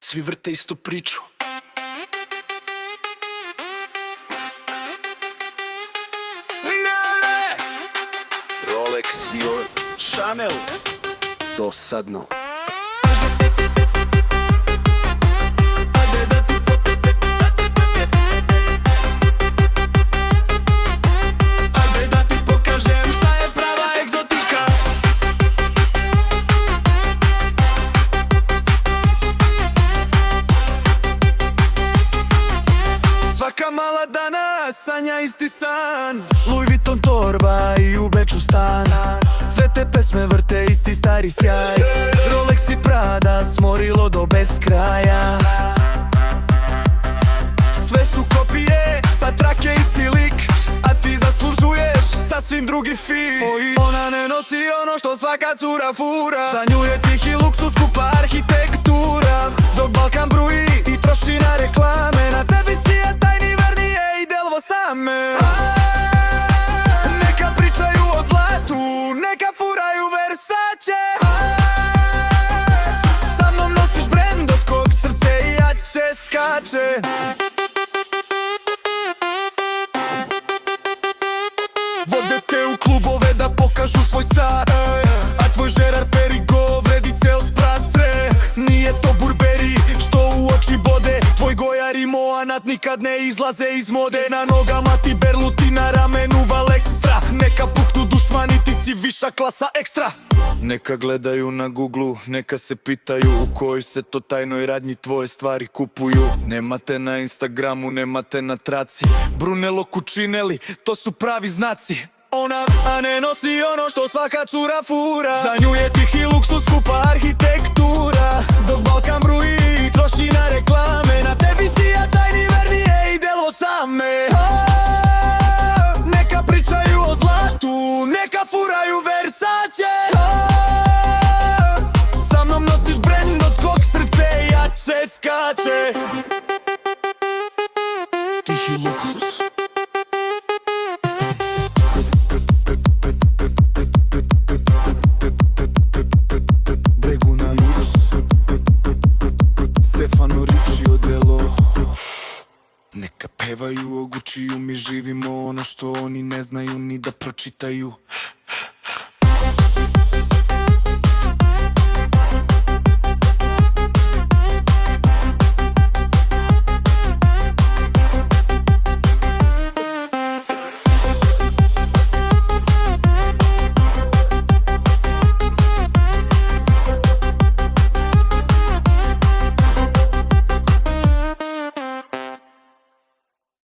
Svi vrte istu priču. Rolex, Dior, Chanel. dosadno. Ajde da ti pokažem šta je prava egzotika. Svaka mala dana sanja isti san. Louis Vuitton torba i u Beču stan. Sve te pesme vrte isti stari sjaj. Rolex i Prada smorilo do beskraja. Sve su kopije, sa trake isti lik, a ti zaslužuješ sasvim drugi fit. Ona ne nosi ono što svaka cura fura. Za nju je tihi luksus, skupa arhitektura. Dok Balkan bruji i troši na reklame, na tebi sija tajni Vernije i Delvo same. Neka pričaju o zlatu, neka furaju Versace. Sa mnom nosiš brend od kog srce jače skače. Vode te u klubove da pokažu svoj sat, a tvoj Gerard Perigo vredi ceo sprat. Nije to Burberry što u oči bode, tvoj Gojar i Moanat nikad ne izlaze iz mode. Na nogama ti Berluti, na ramenu Valextra. Neka puknu dušmani, ti si viša klasa ekstra. Neka gledaju na Googlu, neka se pitaju u kojoj se to tajnoj radnji tvoje stvari kupuju. Nemate na Instagramu, nemate na traci. Brunello Cucinelli, to su pravi znaci. Ona ne nosi ono što svaka cura fura. Za nju je tihi luksus, skupa arhitektura. Dok Balkan bruji i troši na reklame, na tebi sija tajni Vernije i Delvo same. Neka pričaju o zlatu, neka furaju Versace. Sa mnom nosiš brend od kog srce jače skače. Tihi luksus. Stefano Riccio Delo. Neka pevaju o Gucci-u, mi živimo ono što oni ne znaju ni da pročitaju.